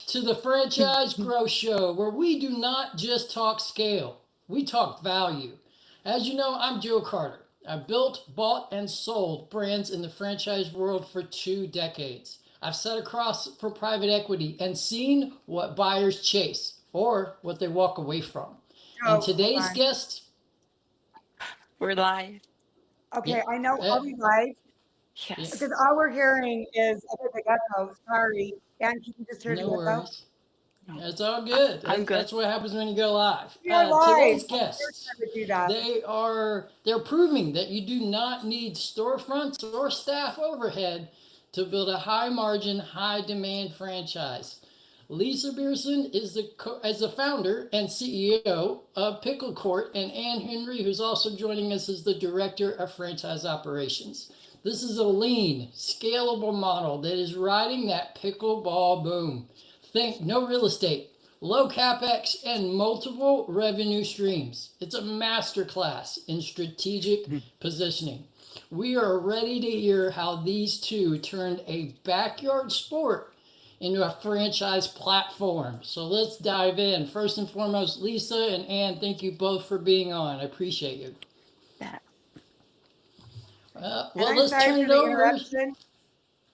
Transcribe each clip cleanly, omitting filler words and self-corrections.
to the Franchise Growth Show, where we do not just talk scale, we talk value. As you know, I'm Joe Carter. I built, bought, and sold brands in the franchise world for 2 decades. I've sat across for private equity and seen what buyers chase or what they walk away from. And Oh, hold today's on. guest, We're live. yeah, Okay, I know. eh, Are we live? yeah, Yes. Because all we're hearing is a bit of echo. Sorry. And can you just hear no the echo? worries. No, It's all good. I'm good. That's what happens when you go live. We are live. Today's Of course guests, I would do that. they're proving that you do not need storefronts or staff overhead to build a high margin, high demand franchise. Lisa Bearson is the founder and CEO of Pickled Court, and Ann Henry, who's also joining us as the director of franchise operations. This is a lean, scalable model that is riding that pickleball boom. Think no real estate, low capex, and multiple revenue streams. It's a masterclass in strategic positioning. We are ready to hear how these two turned a backyard sport into a franchise platform. So let's dive in. First and foremost, Lisa and Ann, thank you both for being on. I appreciate you. That. And Well, I'm let's sorry turn for it the over. interruption.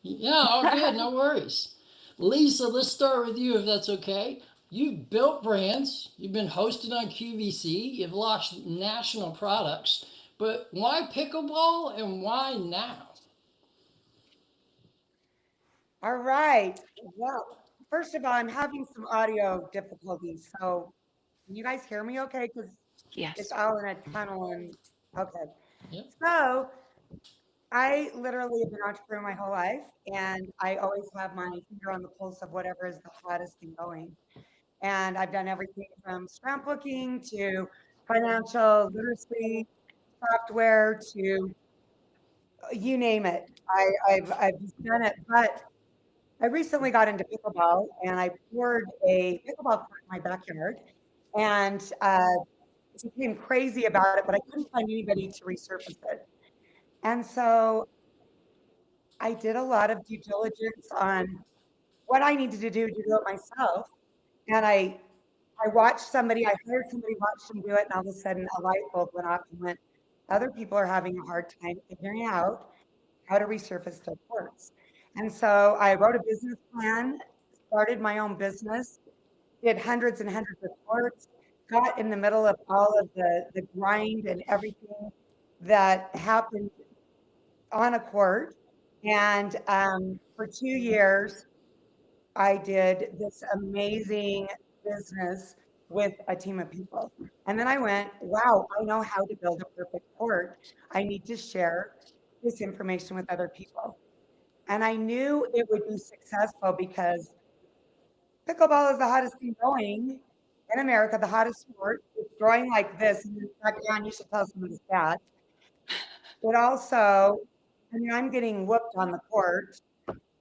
Yeah, all good, no worries. Lisa, let's start with you if that's okay. You've built brands, you've been hosted on QVC, you've launched national products, but why pickleball and why now? All right. Well, first of all, I'm having some audio difficulties. So can you guys hear me okay? Because it's Yes. all in a tunnel and okay. Yep. So I literally have been an entrepreneur my whole life, and I always have my finger on the pulse of whatever is the hottest thing going. And I've done everything from scrapbooking to financial literacy software to you name it. I've just done it. But I recently got into pickleball, and I poured a pickleball court in my backyard, and became crazy about it. But I couldn't find anybody to resurface it, and so I did a lot of due diligence on what I needed to do it myself. And I watched somebody, I hired somebody, watched them do it, and all of a sudden a light bulb went off and went, other people are having a hard time figuring out how to resurface their courts. And so I wrote a business plan, started my own business, did hundreds and hundreds of courts, got in the middle of all of the grind and everything that happened on a court. And for 2 years, I did this amazing business with a team of people. And then I went, wow, I know how to build a perfect court. I need to share this information with other people. And I knew it would be successful because pickleball is the hottest thing going in America, the hottest sport. It's growing like this. And in fact, John, you should tell some of the stats. It also, I mean, I'm getting whooped on the court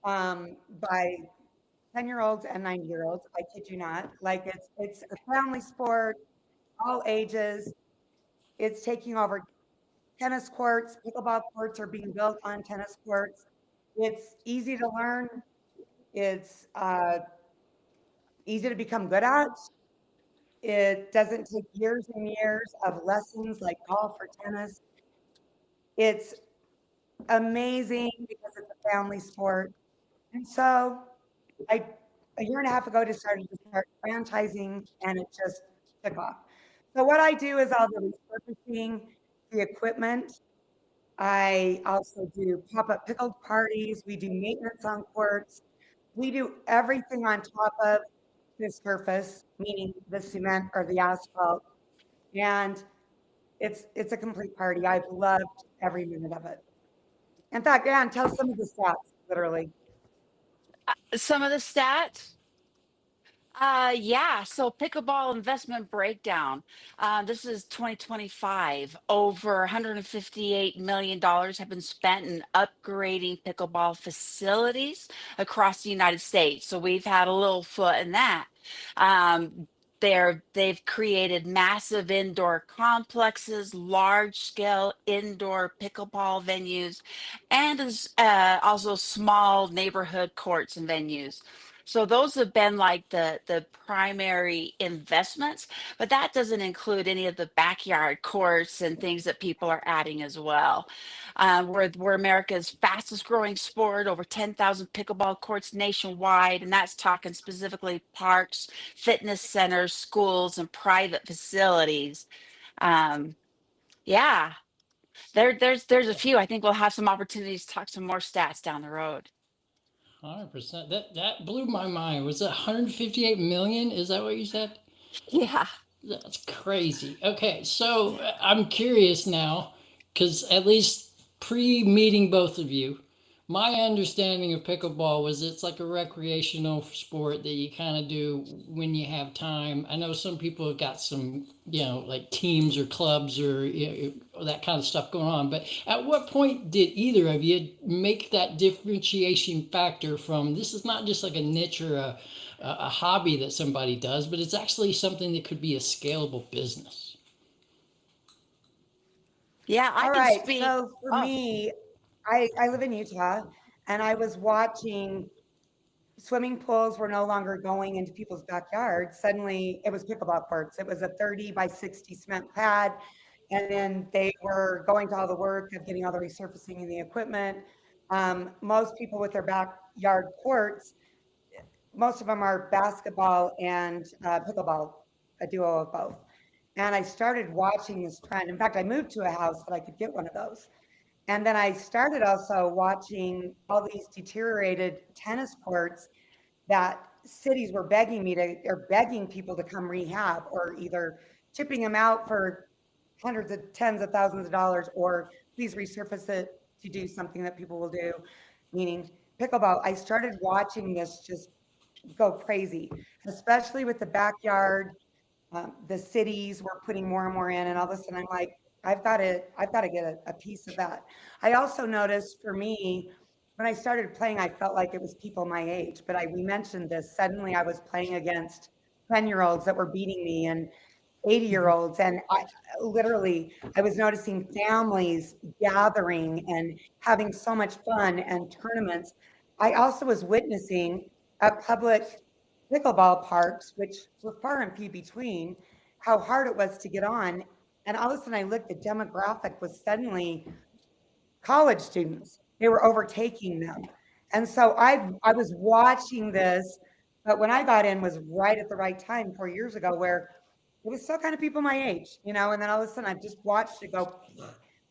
by 10-year-olds and 90-year-olds. I kid you not. Like it's a family sport, all ages. It's taking over tennis courts. Pickleball courts are being built on tennis courts. It's easy to learn. It's easy to become good at. It doesn't take years and years of lessons like golf or tennis. It's amazing because it's a family sport. And so I a year and a half ago decided to start franchising, and it just took off. So what I do is all the repurposing, the equipment. I also do pop-up pickled parties. We do maintenance on courts. We do everything on top of the surface, meaning the cement or the asphalt. And it's a complete party. I've loved every minute of it. In fact, Ann, tell some of the stats, literally. Some of the stats. Yeah. So pickleball investment breakdown. This is 2025. Over $158 million have been spent in upgrading pickleball facilities across the United States. So we've had a little foot in that. Um, they've created massive indoor complexes, large scale indoor pickleball venues, and also small neighborhood courts and venues. So those have been like the primary investments, but that doesn't include any of the backyard courts and things that people are adding as well. We're America's fastest growing sport, over 10,000 pickleball courts nationwide, and that's talking specifically parks, fitness centers, schools, and private facilities. Um, yeah, there's a few. I think we'll have some opportunities to talk some more stats down the road. 100%. That blew my mind. Was it 158 million? Is that what you said? Yeah. That's crazy. Okay, so I'm curious now, because at least pre-meeting both of you, my understanding of pickleball was it's like a recreational sport that you kind of do when you have time. I know some people have got some, like teams or clubs or that kind of stuff going on. But at what point did either of you make that differentiation factor from this is not just like a niche or a hobby that somebody does, but it's actually something that could be a scalable business? Yeah, I All can right. speak. So for Oh, me, I live in Utah, and I was watching swimming pools were no longer going into people's backyards. Suddenly it was pickleball courts. It was a 30 by 60 cement pad. And then they were going to all the work of getting all the resurfacing and the equipment. Most people with their backyard courts, most of them are basketball and pickleball, a duo of both. And I started watching this trend. In fact, I moved to a house that I could get one of those. And then I started also watching all these deteriorated tennis courts that cities were begging me to, or begging people to come rehab, or either chipping them out for hundreds of tens of thousands of dollars, or please resurface it to do something that people will do, meaning pickleball. I started watching this just go crazy, especially with the backyard. The cities were putting more and more in, and all of a sudden I'm like, I've got to get a piece of that. I also noticed for me, when I started playing, I felt like it was people my age, but we mentioned this. Suddenly I was playing against 10-year-olds that were beating me, and 80-year-olds. And I was noticing families gathering and having so much fun and tournaments. I also was witnessing at public pickleball parks, which were far and few between, how hard it was to get on. And all of a sudden I looked, the demographic was suddenly college students. They were overtaking them. And so I was watching this, but when I got in was right at the right time 4 years ago, where it was still kind of people my age, and then all of a sudden I've just watched it go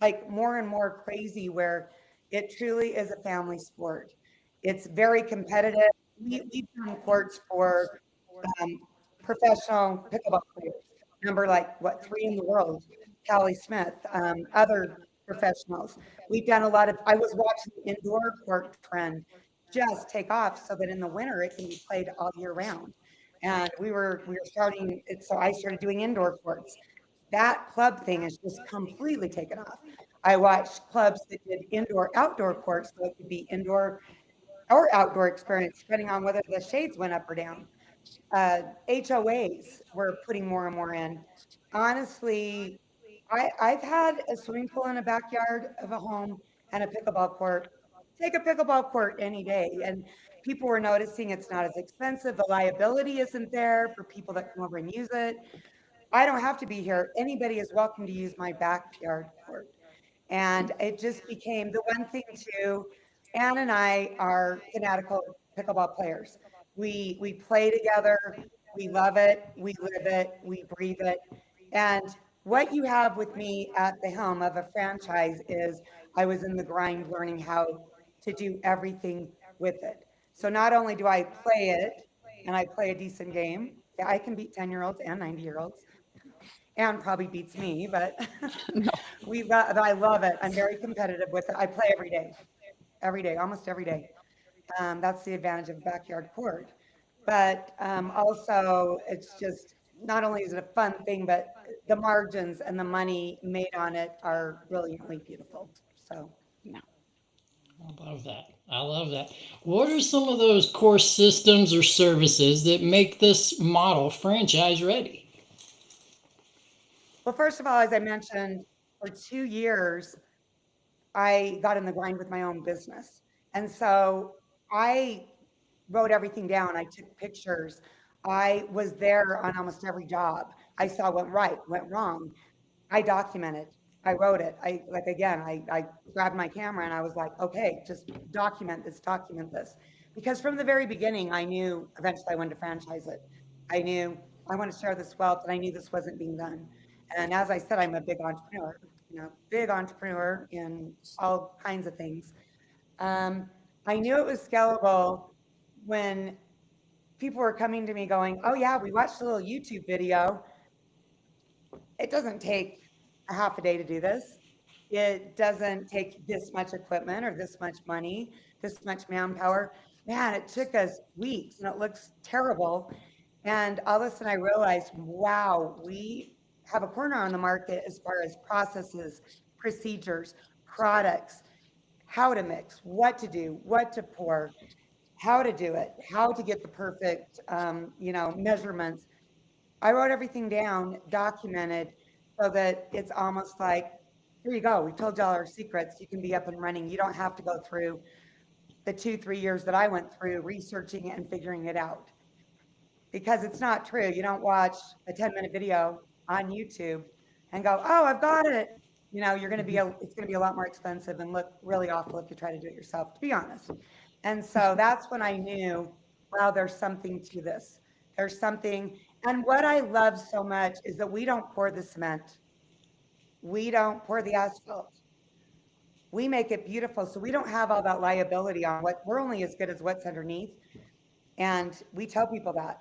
like more and more crazy, where it truly is a family sport. It's very competitive. We've done courts for um, professional pickleball players. Number like what, three in the world, Callie Smith, other professionals. We've done a lot of, I was watching the indoor court trend just take off so that in the winter it can be played all year round. And we were starting it, so I started doing indoor courts. That club thing has just completely taken off. I watched clubs that did indoor outdoor courts, so it could be indoor or outdoor experience, depending on whether the shades went up or down. HOAs were putting more and more in. Honestly, I've had a swimming pool in a backyard of a home and a pickleball court. Take a pickleball court any day. And people were noticing it's not as expensive. The liability isn't there for people that come over and use it. I don't have to be here. Anybody is welcome to use my backyard court. And it just became the one thing too. Ann and I are fanatical pickleball players. We play together. We love it. We live it. We breathe it. And what you have with me at the helm of a franchise is I was in the grind learning how to do everything with it. So not only do I play it and I play a decent game, yeah, I can beat 10-year-olds and 90-year-olds. Anne probably beats me, but no. I love it. I'm very competitive with it. I play every day, almost every day. That's the advantage of a backyard court. But also, it's just not only is it a fun thing, but the margins and the money made on it are brilliantly beautiful. So, No. I love that. I love that. What are some of those core systems or services that make this model franchise ready? well, first of all, as I mentioned, for 2 years, I got in the grind with my own business. And so I wrote everything down. I took pictures. I was there on almost every job. I saw what right, went wrong. I documented. I wrote it. I grabbed my camera and I was like, okay, just document this. Because from the very beginning, I knew eventually I wanted to franchise it. I knew I want to share this wealth and I knew this wasn't being done. And as I said, I'm a big entrepreneur, big entrepreneur in all kinds of things. Um, I knew it was scalable when people were coming to me going, oh yeah, we watched a little YouTube video. It doesn't take a half a day to do this. It doesn't take this much equipment or this much money, this much manpower. Man, it took us weeks and it looks terrible. And all of a sudden I realized, wow, we have a corner on the market as far as processes, procedures, products, how to mix, what to do, what to pour, how to do it, how to get the perfect, measurements. I wrote everything down, documented, so that it's almost like, here you go. We told you all our secrets. You can be up and running. You don't have to go through the 2, 3 years that I went through researching it and figuring it out. Because it's not true. You don't watch a 10-minute video on YouTube and go, oh, I've got it. You're going to it's going to be a lot more expensive and look really awful if you try to do it yourself, to be honest. And so that's when I knew, wow, there's something to this. There's something. And what I love so much is that we don't pour the cement. We don't pour the asphalt. We make it beautiful. So we don't have all that liability on what we're only as good as what's underneath. And we tell people that.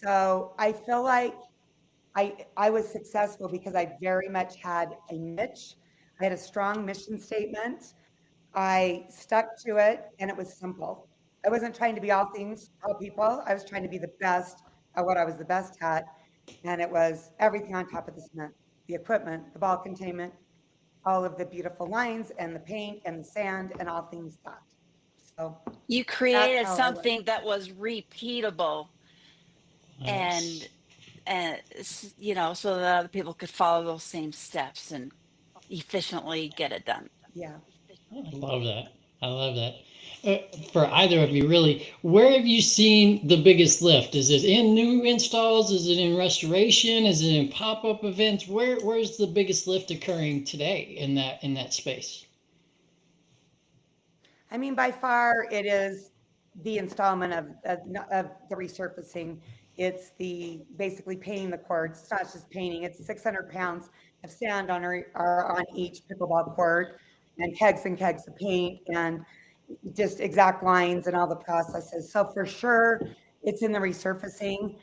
So I feel like I was successful because I very much had a niche. I had a strong mission statement. I stuck to it and it was simple. I wasn't trying to be all things to all people. I was trying to be the best at what I was the best at. And it was everything on top of the cement, the equipment, the ball containment, all of the beautiful lines and the paint and the sand and all things that. So You that's created how I was. something that was repeatable Nice. and so that other people could follow those same steps and efficiently get it done. Yeah. I love that. I love that. For either of you, really, where have you seen the biggest lift? Is it in new installs? Is it in restoration? Is it in pop-up events? Where's the biggest lift occurring today in that space? I mean, by far, it is the installment of the resurfacing. It's the basically painting the courts. It's not just painting. It's 600 pounds of sand on each pickleball court, and kegs of paint, and just exact lines and all the processes. So for sure, it's in the resurfacing.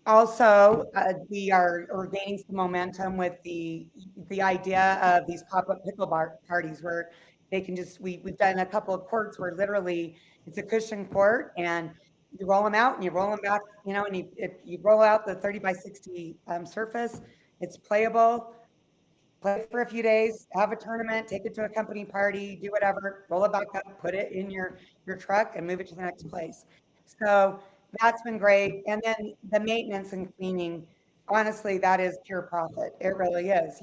Also, we're gaining some momentum with the idea of these pop-up pickleball parties where they can we've done a couple of courts where literally it's a cushion court and you roll them out and you roll them back, and you roll out the 30 by 60 surface. It's playable. Play for a few days, have a tournament, take it to a company party, do whatever, roll it back up, put it in your truck and move it to the next place. So that's been great. And then the maintenance and cleaning, honestly, that is pure profit. It really is.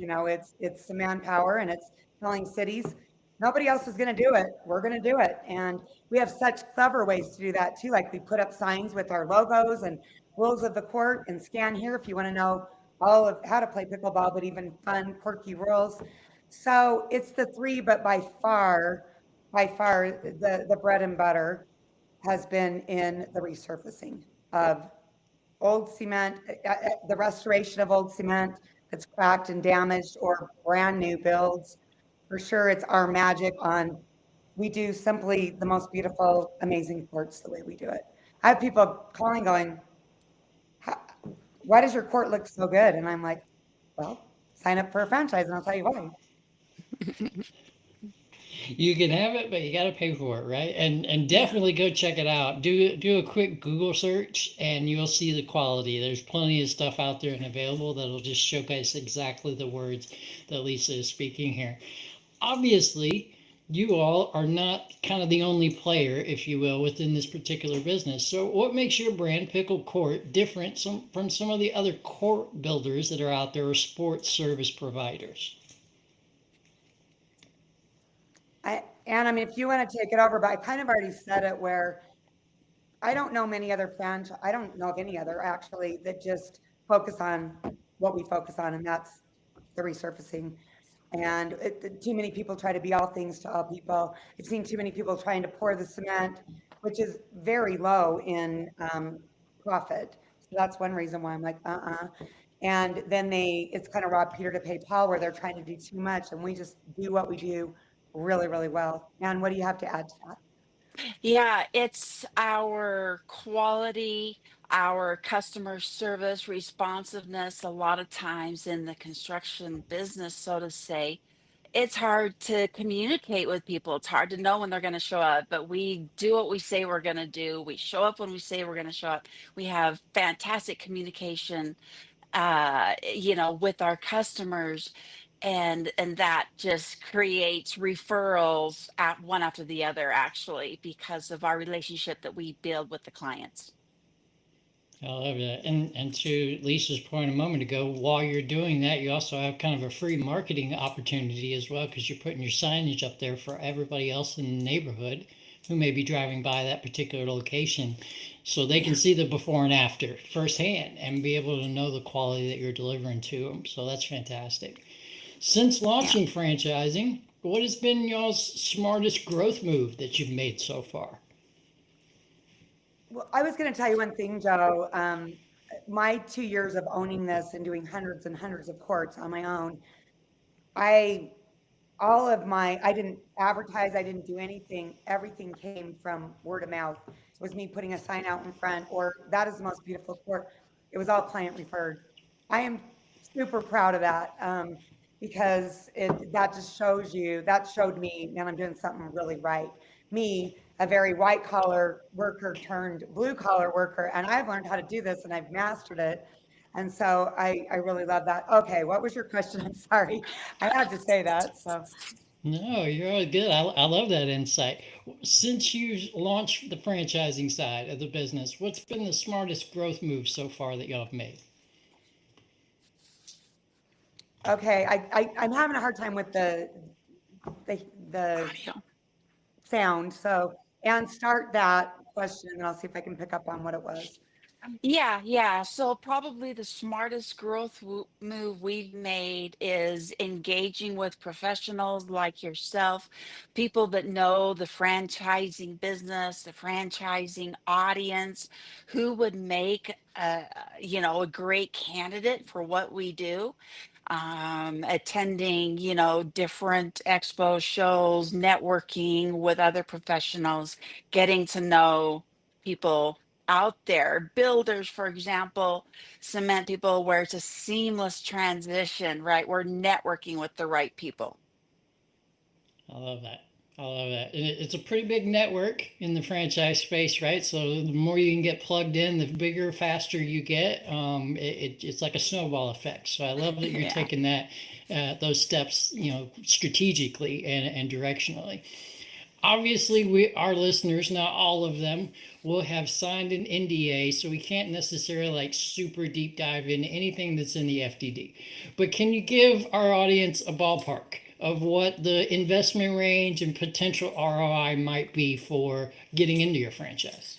It's the manpower and it's telling cities, nobody else is going to do it. We're going to do it. And we have such clever ways to do that too. Like we put up signs with our logos and rules of the court and scan here if you want to know all of how to play pickleball, but even fun, quirky rules. So it's the three, but by far, the bread and butter has been in the resurfacing of old cement, the restoration of old cement that's cracked and damaged, or brand new builds. For sure, it's our magic on. We do simply the most beautiful, amazing courts the way we do it. I have people calling, going, why does your court look so good? And I'm like, well, sign up for a franchise and I'll tell you why. You can have it, but you got to pay for it, right? And definitely go check it out. Do a quick Google search, and you'll see the quality. There's plenty of stuff out there and available that'll just showcase exactly the words that Lisa is speaking here. Obviously, you all are not kind of the only player, if you will, within this particular business. So, what makes your brand, Pickled Court, different from some of the other court builders that are out there, or sports service providers? And I mean, if you want to take it over, but I kind of already said it, where I don't know many other franchise. I don't know of any other actually that just focus on what we focus on, and that's the resurfacing. And too many people try to be all things to all people. I've seen too many people trying to pour the cement, which is very low in profit. So that's one reason why I'm like, And then it's kind of rob Peter to pay Paul, where they're trying to do too much, and we just do what we do really, really well. And what do you have to add to that? Yeah, it's our quality, our customer service responsiveness. A lot of times in the construction business, so to say, it's hard to communicate with people. It's hard to know when they're going to show up, but we do what we say we're going to do. We show up when we say we're going to show up. We have fantastic communication, with our customers, and that just creates referrals at one after the other, actually, because of our relationship that we build with the clients. I love that. And to Lisa's point a moment ago, while you're doing that, you also have kind of a free marketing opportunity as well, because you're putting your signage up there for everybody else in the neighborhood who may be driving by that particular location, so they can see the before and after firsthand and be able to know the quality that you're delivering to them. So that's fantastic. Since Yeah. launching franchising, what has been y'all's smartest growth move that you've made so far? Well, I was going to tell you one thing, Joe. My 2 years of owning this and doing hundreds and hundreds of courts on my own, I I didn't advertise, I didn't do anything. Everything came from word of mouth. It was me putting a sign out in front, or that is the most beautiful court. It was all client referred. I am super proud of that, because that just shows you, that showed me, man, I'm doing something really right. Me, a very white collar worker turned blue collar worker, and I've learned how to do this and I've mastered it. And so I really love that. Okay, what was your question? I'm sorry. I had to say that. So No, you're all good. I love that insight. Since you launched the franchising side of the business, what's been the smartest growth move so far that y'all have made? okay, I'm having a hard time with the Audio. sound. So and start that question, and I'll see if I can pick up on what it was. Yeah, yeah. So probably the smartest growth move we've made is engaging with professionals like yourself, people that know the franchising business, the franchising audience, who would make a great candidate for what we do. Attending, different expo shows, networking with other professionals, getting to know people out there, builders, for example, cement people, where it's a seamless transition, right? We're networking with the right people. I love that. I love that. And it's a pretty big network in the franchise space, right? So the more you can get plugged in, the bigger, faster you get. It's like a snowball effect. So I love that you're Yeah. taking those steps, strategically and directionally. Obviously, our listeners, not all of them, will have signed an NDA, so we can't necessarily like super deep dive into anything that's in the FDD. But can you give our audience a ballpark of what the investment range and potential ROI might be for getting into your franchise?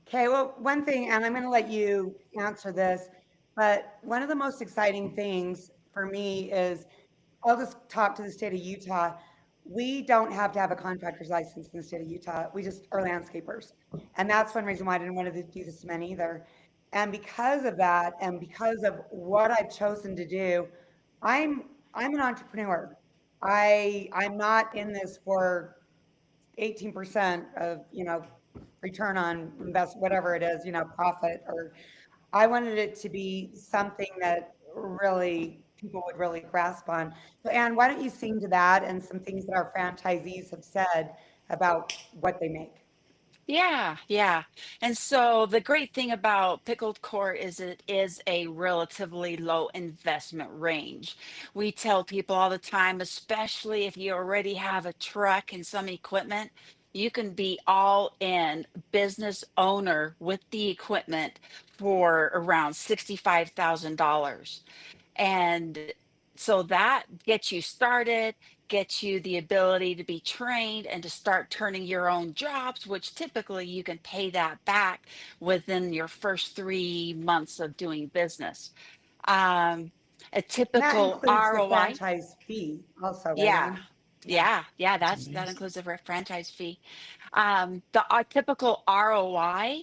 Okay, well, one thing, and I'm going to let you answer this, but one of the most exciting things for me is I'll just talk to the state of Utah. We don't have to have a contractor's license in the state of Utah. We just are landscapers. And that's one reason why I didn't want to do the cement either. And because of that, and because of what I've chosen to do, I'm I'm an entrepreneur. I'm not in this for 18% of, return on invest, whatever it is, profit, or I wanted it to be something that really people would really grasp on. So Anne, why don't you sing to that and some things that our franchisees have said about what they make? Yeah, yeah. And so the great thing about Pickled Court is it is a relatively low investment range. We tell people all the time, especially if you already have a truck and some equipment, you can be all in business owner with the equipment for around $65,000. And so that gets you started, gets you the ability to be trained and to start turning your own jobs, which typically you can pay that back within your first 3 months of doing business. Um, a And that typical includes the ROI. franchise fee also, right, Yeah. Ann? Yeah. Yeah, It's that amazing. includes a franchise fee. The our typical ROI,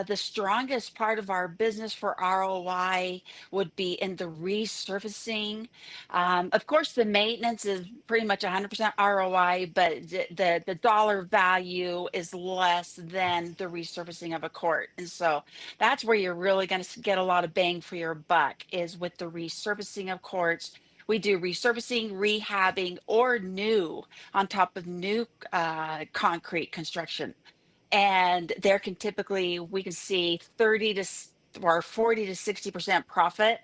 the strongest part of our business for ROI would be in the resurfacing. Of course, the maintenance is pretty much 100% ROI, but the dollar value is less than the resurfacing of a court. And so that's where you're really going to get a lot of bang for your buck is with the resurfacing of courts. We do resurfacing, rehabbing, or new on top of new concrete construction. And there can typically, we can see 30 to or 40 to 60% profit.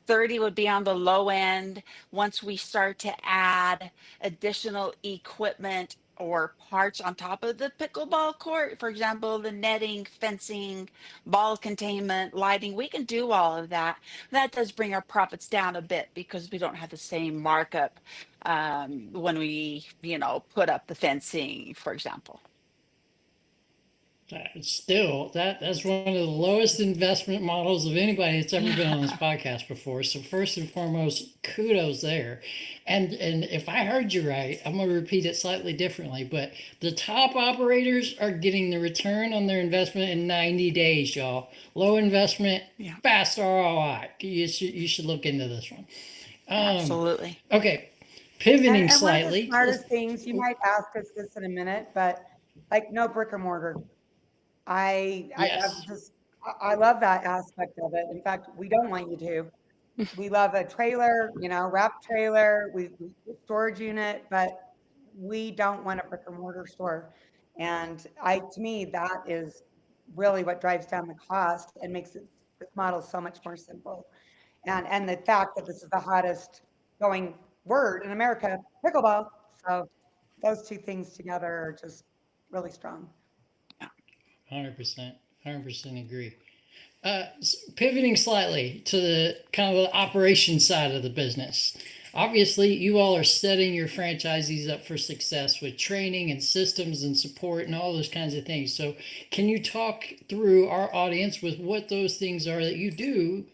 30 would be on the low end. Once we start to add additional equipment or parts on top of the pickleball court, for example, the netting, fencing, ball containment, lighting, we can do all of that. That does bring our profits down a bit because we don't have the same markup when we, put up the fencing, for example. Still, that's one of the lowest investment models of anybody that's ever been on this podcast before. So first and foremost, kudos there. And if I heard you right, I'm gonna repeat it slightly differently, but the top operators are getting the return on their investment in 90 days, y'all. Low investment, Yeah. fast ROI. You should look into this one. Absolutely. Okay, pivoting And one of the slightly. smartest things, you might ask us this in a minute, but like no brick or mortar. Yes. I love that aspect of it. In fact, we don't want you to. We love a trailer, wrap trailer, we storage unit, but we don't want a brick or mortar store. And to me, that is really what drives down the cost and makes this model so much more simple. And the fact that this is the hottest going word in America, pickleball. So those two things together are just really strong. 100%. 100% agree. Pivoting slightly to the kind of the operation side of the business. Obviously, you all are setting your franchisees up for success with training and systems and support and all those kinds of things. So, can you talk through our audience with what those things are that you do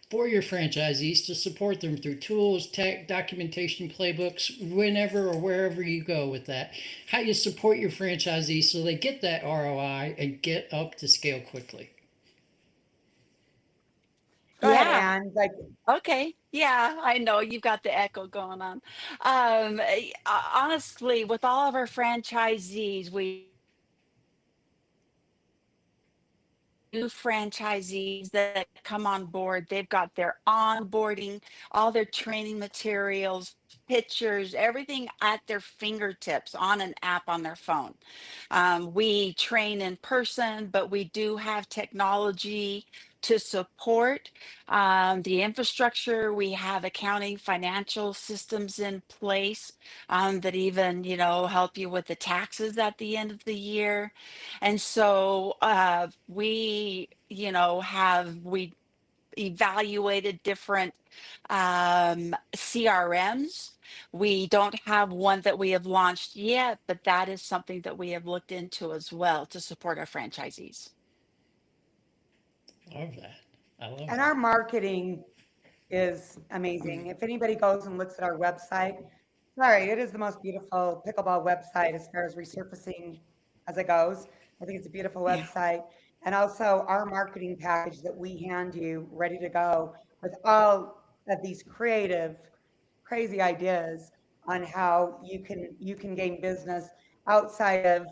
for your franchisees to support them through tools, tech, documentation, playbooks, whenever or wherever you go with that? How you support your franchisees so they get that ROI and get up to scale quickly? Go ahead, Yeah. Anne. Like, Okay. Yeah, I know you've got the echo going on. Honestly, with all of our franchisees, we new franchisees that come on board, they've got their onboarding, all their training materials, pictures, everything at their fingertips on an app on their phone. We train in person, but we do have technology to support the infrastructure. We have accounting, financial systems in place that even, help you with the taxes at the end of the year. And so we evaluated different CRMs. We don't have one that we have launched yet, but that is something that we have looked into as well to support our franchisees. Love that. I love and that. our marketing is amazing. If anybody goes and looks at our website, sorry, it is the most beautiful pickleball website as far as resurfacing as it goes. I think it's a beautiful Yeah. website. And also our marketing package that we hand you ready to go with all of these creative, crazy ideas on how you can gain business outside of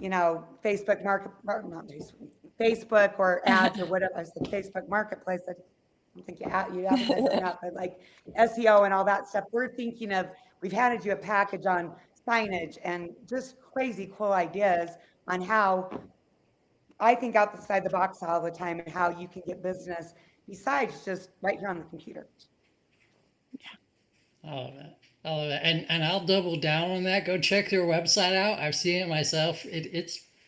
Facebook not Facebook or ads or whatever. I said Facebook Marketplace. I don't think you advertise on that, but like SEO and all that stuff. We're thinking of, we've handed you a package on signage and just crazy cool ideas on how I think outside the box all the time and how you can get business besides just right here on the computer. I love that. I love that. And I'll double down on that. Go check their website out. I've seen it myself.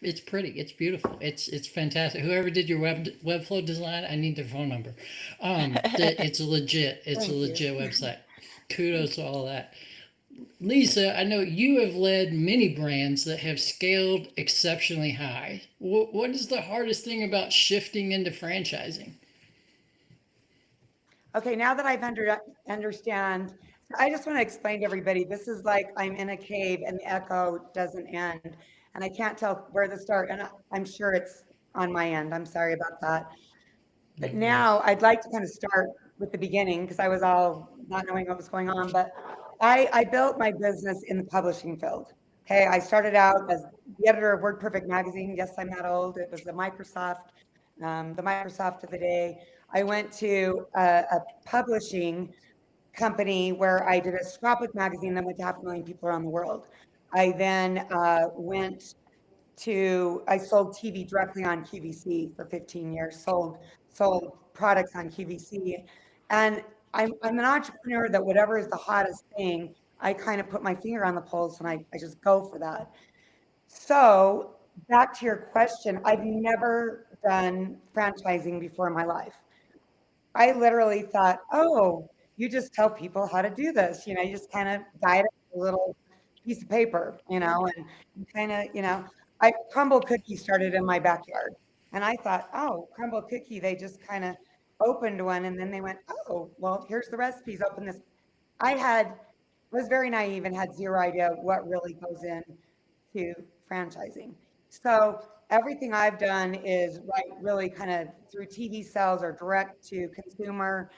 It's pretty. It's beautiful. It's fantastic. Whoever did your webflow design, I need their phone number. It's legit. It's Thank a you. legit website. Kudos to all that. Lisa, I know you have led many brands that have scaled exceptionally high. What is the hardest thing about shifting into franchising? Okay, now that understand, I just want to explain to everybody, this is like I'm in a cave and the echo doesn't end, and I can't tell where to start, and I'm sure it's on my end. I'm sorry about that. But now I'd like to kind of start with the beginning because I was all not knowing what was going on. But I built my business in the publishing field. Okay, I started out as the editor of WordPerfect magazine. Yes, I'm that old. It was the Microsoft of the day. I went to a publishing company where I did a scrapbook magazine that went to 500,000 people around the world. I then I sold TV directly on QVC for 15 years, sold products on QVC. And I'm an entrepreneur that whatever is the hottest thing, I kind of put my finger on the pulse and I just go for that. So back to your question, I've never done franchising before in my life. I literally thought, oh, you just tell people how to do this. You just kind of guide a little piece of paper, and kind of, I crumble cookie started in my backyard. And I thought, oh, crumble cookie, they just kind of opened one and then they went, oh, well, here's the recipes, open this. I had was very naive and had zero idea what really goes into franchising. So everything I've done is really kind of through TV sales or direct to consumer,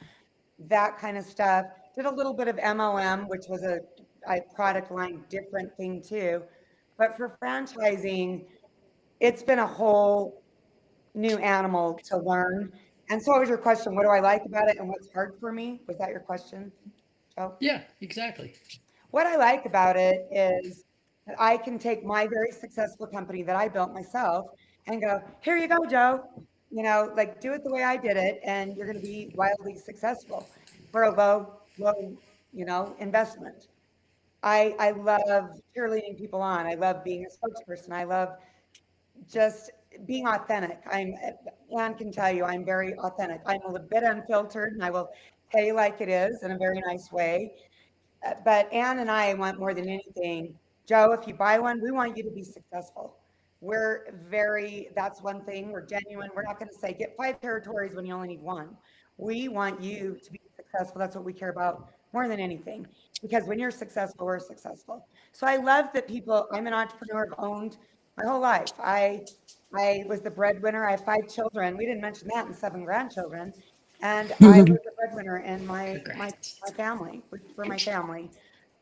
that kind of stuff. Did a little bit of MOM, which was a product line different thing too. But for franchising, it's been a whole new animal to learn. And so what was your question? What do I like about it and what's hard for me? Was that your question, Joe? Yeah, exactly. What I like about it is that I can take my very successful company that I built myself and go, here you go, Joe. Like do it the way I did it, and you're going to be wildly successful for a low, investment. I love cheerleading people on. I love being a spokesperson. I love just being authentic. Anne can tell you I'm very authentic. I'm a little bit unfiltered, and I will tell you like it is in a very nice way. But Anne and I want more than anything, Joe, if you buy one, we want you to be successful. That's one thing. We're genuine. We're not going to say get 5 territories when you only need one. We want you to be successful. That's what we care about more than anything. Because when you're successful, we're successful. So I love that I'm an entrepreneur. I've owned my whole life. I was the breadwinner. I have 5 children. We didn't mention that, and 7 grandchildren. And I was the breadwinner in my Congrats. family, for my family.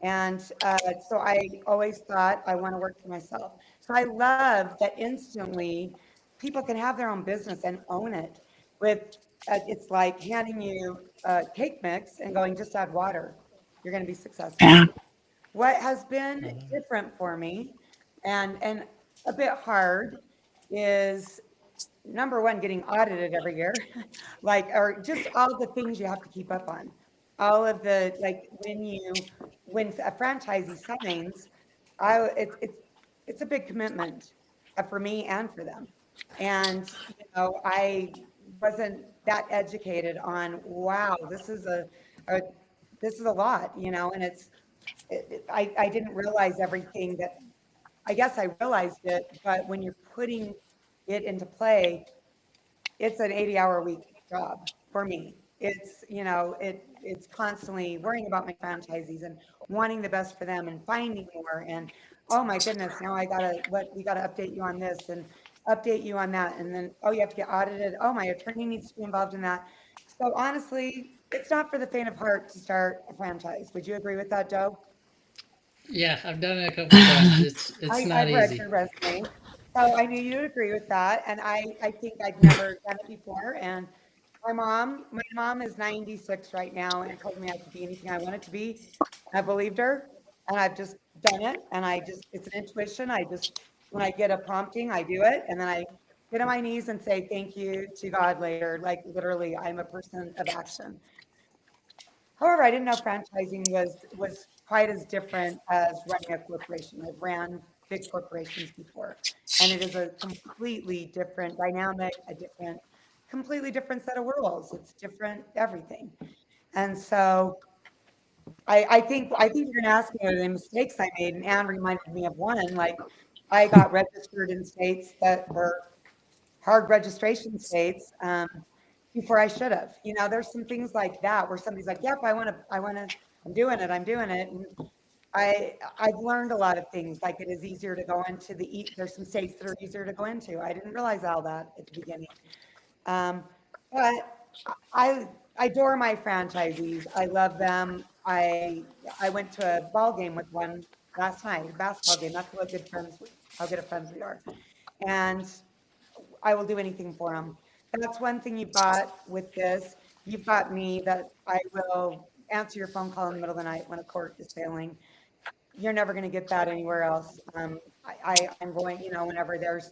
And so I always thought I want to work for myself. So I love that instantly people can have their own business and own it it's like handing you a cake mix and going, just add water. You're going to be successful. Yeah. What has been different for me and a bit hard is number one, getting audited every year, or just all the things you have to keep up on. All of the, like, when a franchisee signs, it's a big commitment for me and for them. And, I wasn't that educated on, wow, a this is a lot, and I didn't realize everything that, I guess I realized it, but when you're putting it into play, it's an 80-hour week job for me. It's constantly worrying about my franchisees and wanting the best for them and finding more. And oh my goodness, now we gotta update you on this and update you on that. And then, oh, you have to get audited. Oh, my attorney needs to be involved in that. So honestly, it's not for the faint of heart to start a franchise. Would you agree with that, Joe? Yeah, I've done it a couple of times. It's not I've read your easy. resume, so I knew you'd agree with that. And I think I'd never done it before. And my mom is 96 right now and told me I could be anything I wanted to be. I believed her, and I've just done it. And it's an intuition. When I get a prompting, I do it. And then I get on my knees and say thank you to God later. Like literally, I'm a person of action. However, I didn't know franchising was quite as different as running a corporation. I've ran big corporations before, and it is a completely different dynamic, completely different set of rules. It's different everything. And so I think you're gonna ask me what are the mistakes I made, and Anne reminded me of one. Like, I got registered in states that were hard registration states before I should have. There's some things like that where somebody's like, "Yep, I want to, I'm doing it," and I've learned a lot of things. Like, it is easier to go into there's some states that are easier to go into. I didn't realize all that at the beginning. Um, but I adore my franchisees. I love them. I went to a ball game with one last night, a basketball game. That's how good of friends we are. And I will do anything for them. That's one thing you've got with this. You've got me that I will answer your phone call in the middle of the night when a court is failing. You're never going to get that anywhere else. I'm going, whenever there's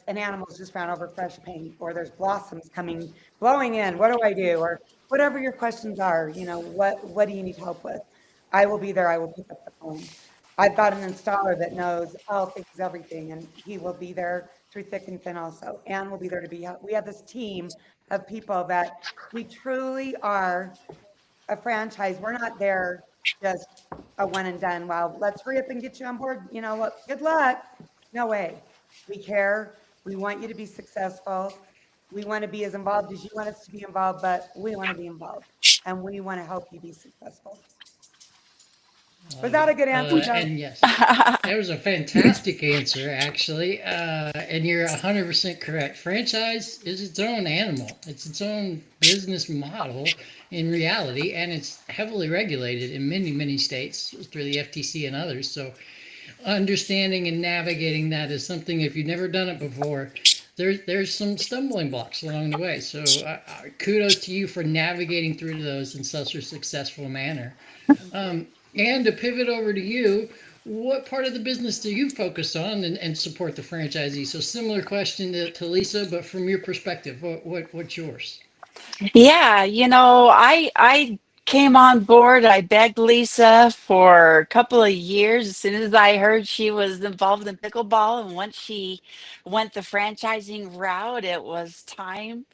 an animal's just found over fresh paint, or there's blossoms coming blowing in. What do I do? Or whatever your questions are, what do you need help with? I will be there. I will pick up the phone. I've got an installer that knows all things, everything, and he will be there through thick and thin also. And we'll be there to be. We have this team of people that we truly are a franchise. We're not there just a one and done. Well, let's hurry up and get you on board. You know what? Good luck. No way. We care. We want you to be successful. We want to be as involved as you want us to be involved, but we want to be involved and we want to help you be successful. Was that a good answer, Joe? And yes, that was a fantastic answer, actually. And you're 100% correct. Franchise is its own animal, it's its own business model in reality, and it's heavily regulated in many, many states through the FTC and others. So, understanding and navigating that is something, if you've never done it before, there's some stumbling blocks along the way. So, kudos to you for navigating through those in such a successful manner. And to pivot over to you, what part of the business do you focus on and support the franchisee? So similar question to Lisa, but from your perspective, what's yours? Yeah, I came on board. I begged Lisa for a couple of years as soon as I heard she was involved in pickleball. And once she went the franchising route, it was time,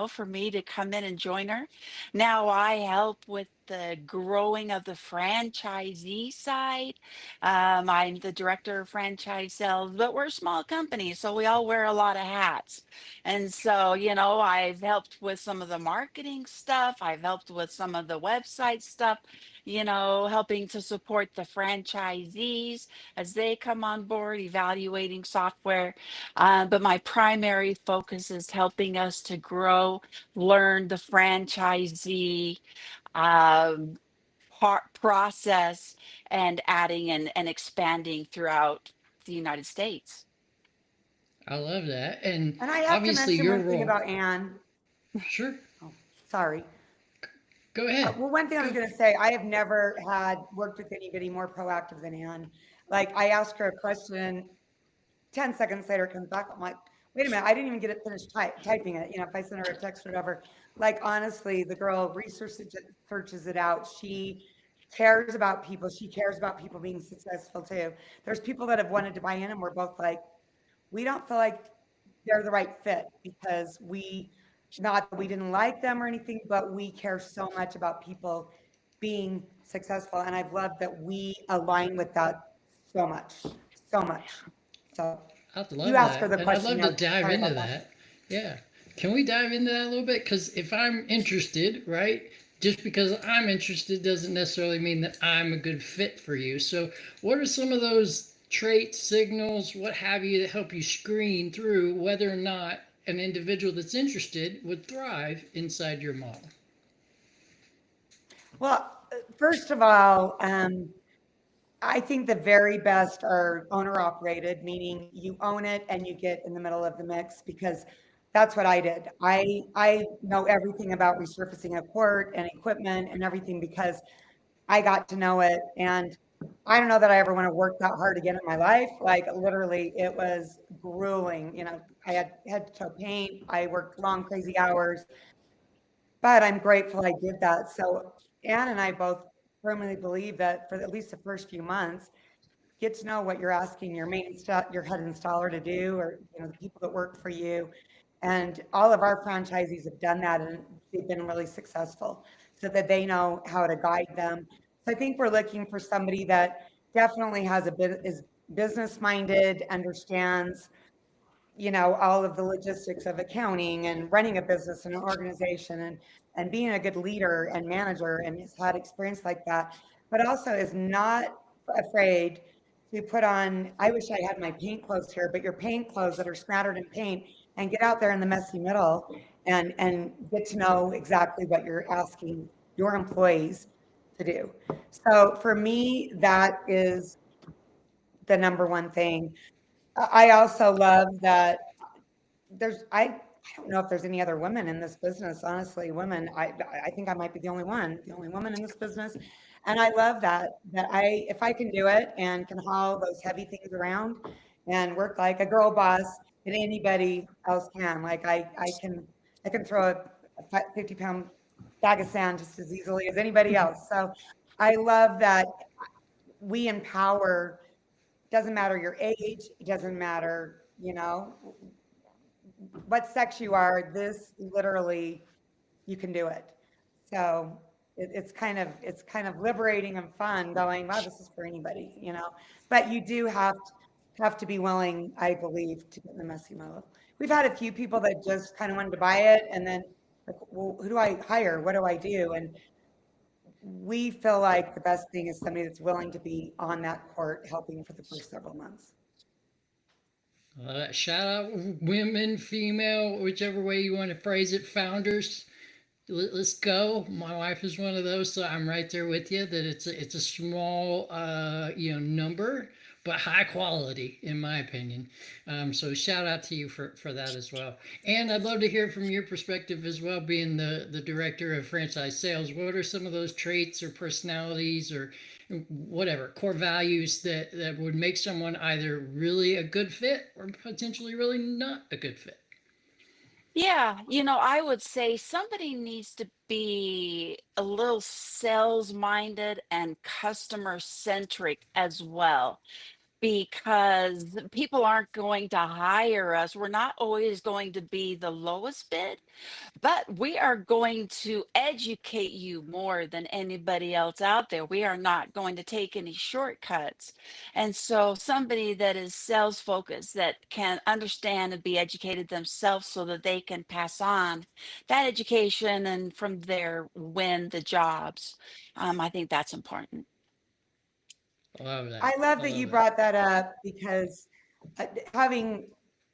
for me to come in and join her. Now I help with the growing of the franchisee side. I'm the director of franchise sales, but we're a small company, so we all wear a lot of hats. And so, I've helped with some of the marketing stuff. I've helped with some of the website stuff, helping to support the franchisees as they come on board, evaluating software. But my primary focus is helping us to grow, learn the franchisee um, process, and adding and expanding throughout the United States. I love that. And And I have to obviously mention your one thing role. about Anne. Sure. Oh, sorry. Go ahead. Well, one thing I was Go. going to say, I have never had worked with anybody more proactive than Anne. Like, I asked her a question, 10 seconds later it comes back. I'm like, wait a minute, I didn't even get it finished typing it. If I send her a text or whatever, like, honestly, the girl researches it, searches it out. She cares about people. She cares about people being successful too. There's people that have wanted to buy in, and we're both like, we don't feel like they're the right fit because not that we didn't like them or anything, but we care so much about people being successful. And I've loved that we align with that so much, so much. So I'd you love asked her that. the And I'd question love to now. dive Sorry into about that. that. Yeah. Can we dive into that a little bit? Because if I'm interested, right, just because I'm interested doesn't necessarily mean that I'm a good fit for you. So, what are some of those traits, signals, what have you, that help you screen through whether or not an individual that's interested would thrive inside your model? Well, first of all, I think the very best are owner operated, meaning you own it and you get in the middle of the mix because that's what I did. I know everything about resurfacing a court and equipment and everything because I got to know it. And I don't know that I ever want to work that hard again in my life. Like, literally, it was grueling. I had head to toe paint. I worked long, crazy hours, but I'm grateful I did that. So Ann and I both firmly believe that for at least the first few months, get to know what you're asking your head installer to do, or the people that work for you. And all of our franchisees have done that, and they've been really successful, so that they know how to guide them. So I think we're looking for somebody that definitely has a bit, is business minded, understands, all of the logistics of accounting and running a business and an organization, and being a good leader and manager, and has had experience like that, but also is not afraid to put on, I wish I had my paint clothes here, but your paint clothes that are smattered in paint, and get out there in the messy middle and get to know exactly what you're asking your employees to do. So for me, that is the number one thing. I also love that I don't know if there's any other women in this business, honestly. Women, I think I might be the only woman in this business. And I love that if I can do it and can haul those heavy things around and work like a girl boss, that anybody else can. Like I can throw a 50-pound bag of sand just as easily as anybody else. So I love that we empower. Doesn't matter your age, it doesn't matter, what sex you are, this literally, you can do it. So it's kind of liberating and fun going, wow, this is for anybody. But you do have to be willing, I believe, to get in the messy mode. We've had a few people that just kind of wanted to buy it, and then like, well, who do I hire? What do I do? And we feel like the best thing is somebody that's willing to be on that court helping for the first several months. Shout out women, female, whichever way you want to phrase it, founders. Let's go. My wife is one of those, so I'm right there with you. That it's a small number, but high quality in my opinion. So shout out to you for that as well. And I'd love to hear from your perspective as well, being the director of franchise sales. What are some of those traits or personalities or whatever core values that would make someone either really a good fit or potentially really not a good fit? Yeah, I would say somebody needs to be a little sales minded and customer centric as well, because people aren't going to hire us. We're not always going to be the lowest bid, but we are going to educate you more than anybody else out there. We are not going to take any shortcuts. And so, somebody that is sales focused, that can understand and be educated themselves so that they can pass on that education and from there win the jobs. I think that's important. I love that. I love I that you love that. brought that up because having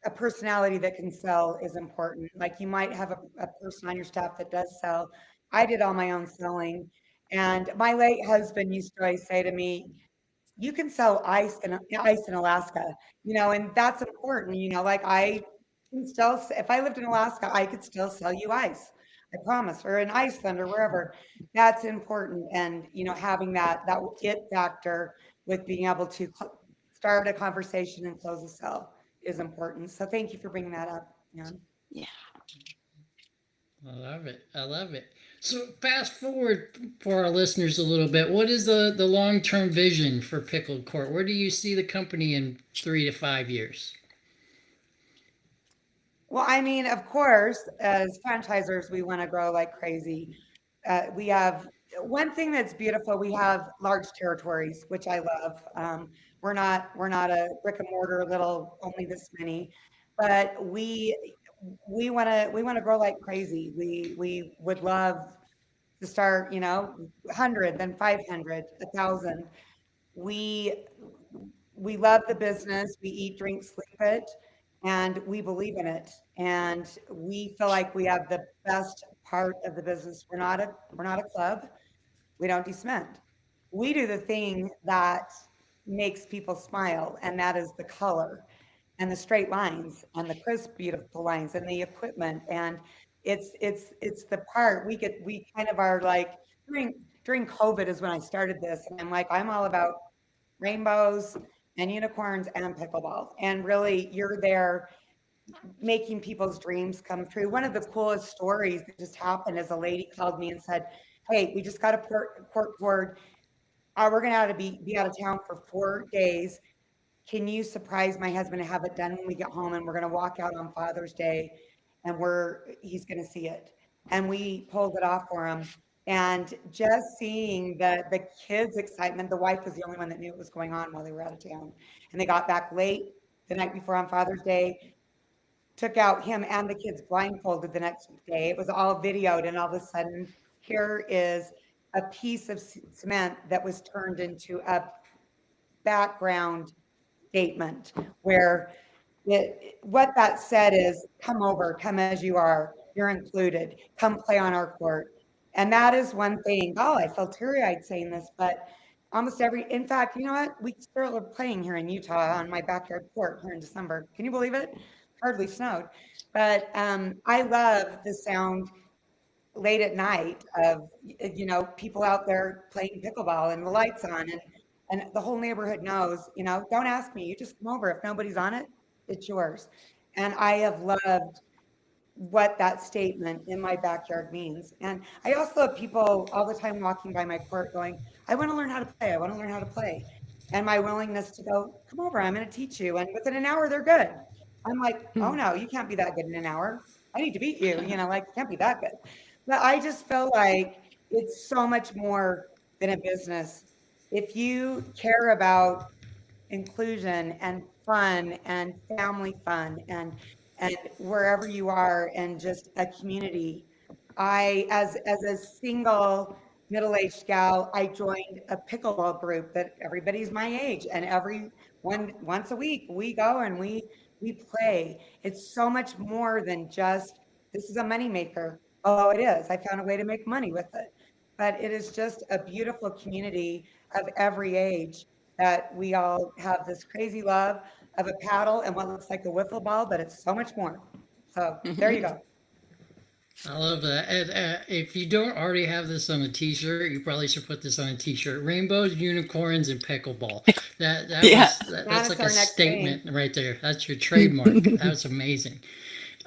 a personality that can sell is important. Like you might have a person on your staff that does sell. I did all my own selling. And my late husband used to always say to me, you can sell ice in Alaska, and that's important. Like I can still, if I lived in Alaska, I could still sell you ice. I promise, or in Iceland or wherever. That's important, and having that it factor with being able to start a conversation and close a sale is important. So thank you for bringing that up. Yeah. Yeah. I love it. I love it. So fast forward for our listeners a little bit. What is the long term vision for Pickled Court? Where do you see the company in 3 to 5 years? Well, I mean, of course, as franchisors, we want to grow like crazy. We have one thing that's beautiful. We have large territories, which I love. We're not a brick and mortar little only this many, but we want to grow like crazy. We would love to start, 100, then 500, 1,000. We we love the business. We eat, drink, sleep it, and we believe in it. And we feel like we have the best part of the business. We're not a club. We don't do cement. We do the thing that makes people smile, and that is the color and the straight lines and the crisp, beautiful lines and the equipment. And it's the part we kind of are like during COVID is when I started this, and I'm like, I'm all about rainbows and unicorns and pickleball. And really, you're there making people's dreams come true. One of the coolest stories that just happened is a lady called me and said, hey, we just got a court board. We're going to have to be out of town for 4 days. Can you surprise my husband and have it done when we get home? And we're going to walk out on Father's Day, and he's going to see it. And we pulled it off for him. And just seeing the kids' excitement, the wife was the only one that knew what was going on while they were out of town. And they got back late the night before on Father's Day, took out him and the kids blindfolded the next day. It was all videoed, and all of a sudden, here is a piece of cement that was turned into a background statement where what that said is, come over, come as you are, you're included, come play on our court. And that is one thing. Oh, I felt teary-eyed saying this, but almost in fact, you know what? We started playing here in Utah on my backyard court here in December. Can you believe it? Hardly snowed. But I love the sound late at night of, people out there playing pickleball and the lights on, and the whole neighborhood knows, don't ask me, you just come over. If nobody's on it, it's yours. And I have loved what that statement in my backyard means. And I also have people all the time walking by my court going, I want to learn how to play. I want to learn how to play. And my willingness to go, come over, I'm going to teach you. And within an hour, they're good. I'm like, oh no, you can't be that good in an hour. I need to beat you, like, you can't be that good. But I just feel like it's so much more than a business. If you care about inclusion and fun and family fun and wherever you are and just a community. I as a single middle-aged gal, I joined a pickleball group that everybody's my age, and once a week we go and we play. It's so much more than just this is a moneymaker. Oh, it is. I found a way to make money with it. But it is just a beautiful community of every age that we all have this crazy love of a paddle and what looks like a wiffle ball, but it's so much more. So there you go. I love that. And if you don't already have this on a T-shirt, you probably should put this on a T-shirt. Rainbows, unicorns, and pickleball. Yeah. That's like our a next statement right there. That's your trademark. That's amazing.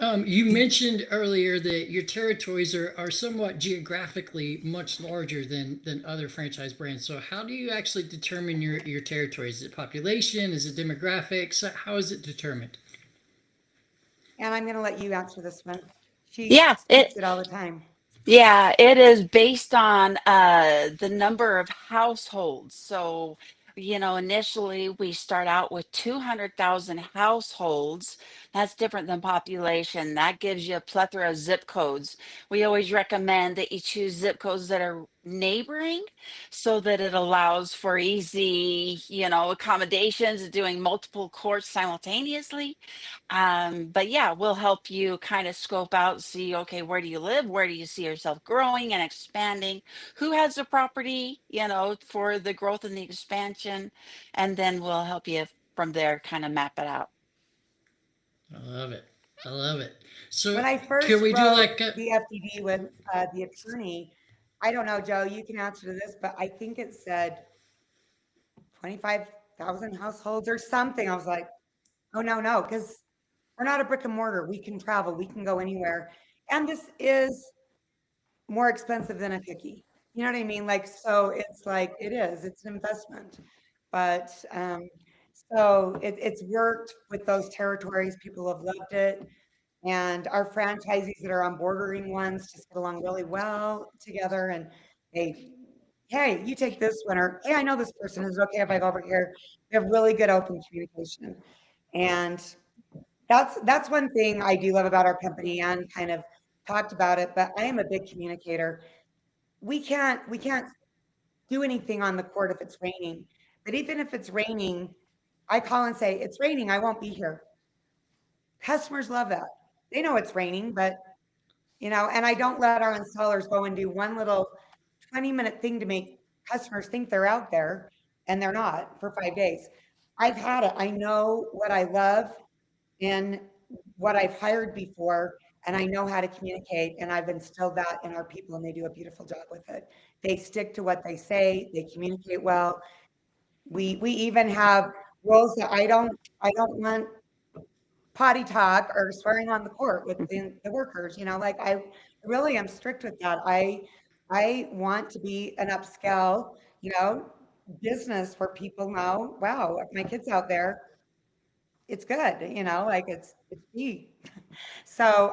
You mentioned earlier that your territories are somewhat geographically much larger than other franchise brands. So how do you actually determine your territories? Is it population? Is it demographics? How is it determined? And I'm going to let you answer this one. She Yeah, speaks it all the time. it is based on the number of households. So, initially we start out with 200,000 households. That's different than population. That gives you a plethora of zip codes. We always recommend that you choose zip codes that are neighboring so that it allows for easy, accommodations, doing multiple courts simultaneously. But yeah, we'll help you kind of scope out, see, okay, where do you live? Where do you see yourself growing and expanding? Who has the property, for the growth and the expansion? And then we'll help you from there kind of map it out. I love it. I love it. So When I can first we do wrote like a, the FDD with the attorney, I don't know, Joe, you can answer to this, but I think it said 25,000 households or something. I was like, oh, no, because we're not a brick and mortar. We can travel, we can go anywhere. And this is more expensive than a cookie. You know what I mean? Like, so it's like, it's an investment. But so it's worked with those territories. People have loved it. And our franchisees that are on bordering ones just get along really well together. And they, hey, you take this one, or hey, I know this person. Is it okay if I go over here? We have really good open communication. And that's one thing I do love about our company, and kind of talked about it, but I am a big communicator. We can't do anything on the court if it's raining. But even if it's raining, I call and say, it's raining, I won't be here. Customers love that. They know it's raining, but and I don't let our installers go and do one little 20-minute thing to make customers think they're out there and they're not for 5 days. I've had it. I know what I love in what I've hired before, and I know how to communicate, and I've instilled that in our people, and they do a beautiful job with it. They stick to what they say, they communicate well. We even have rules that I don't want potty talk or swearing on the court with the workers, like I really am strict with that. I want to be an upscale, business where people know, wow, if my kid's out there, it's good, like it's me. So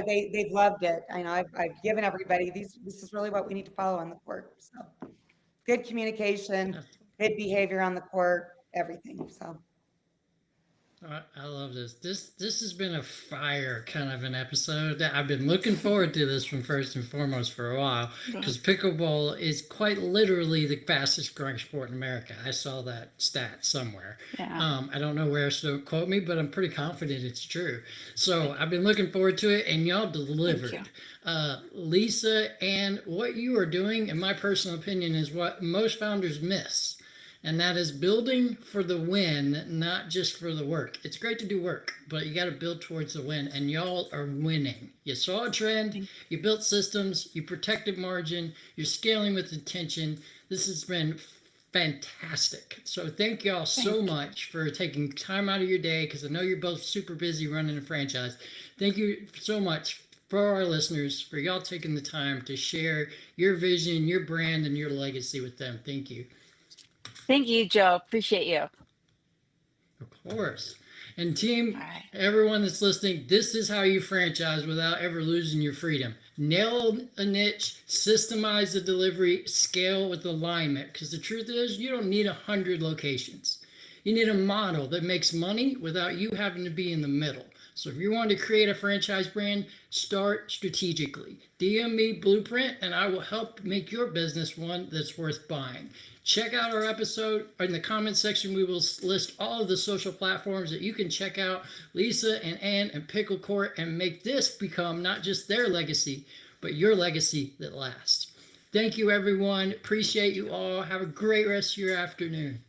they've loved it. I know I've given everybody this is really what we need to follow on the court. So good communication, good behavior on the court, everything. So I love this. This has been a fire kind of an episode. I've been looking forward to this one first and foremost for a while because pickleball is quite literally the fastest growing sport in America. I saw that stat somewhere. Yeah. I don't know where, so don't quote me, but I'm pretty confident it's true. So I've been looking forward to it, and y'all delivered. Lisa, and what you are doing, in my personal opinion, is what most founders miss. And that is building for the win, not just for the work. It's great to do work, but you got to build towards the win. And y'all are winning. You saw a trend, you built systems, you protected margin, you're scaling with intention. This has been fantastic. So thank y'all so much for taking time out of your day, because I know you're both super busy running a franchise. Thank you so much for our listeners, for y'all taking the time to share your vision, your brand, and your legacy with them. Thank you. Thank you, Joe. Appreciate you. Of course. And team, right. Everyone that's listening, this is how you franchise without ever losing your freedom. Nail a niche, systemize the delivery, scale with alignment. Because the truth is, you don't need 100 locations. You need a model that makes money without you having to be in the middle. So if you want to create a franchise brand, start strategically. DM me Blueprint, and I will help make your business one that's worth buying. Check out our episode. In the comments section, we will list all of the social platforms that you can check out Lisa and Ann and Pickled Court, and make this become not just their legacy, but your legacy that lasts. Thank you, everyone. Appreciate you all. Have a great rest of your afternoon.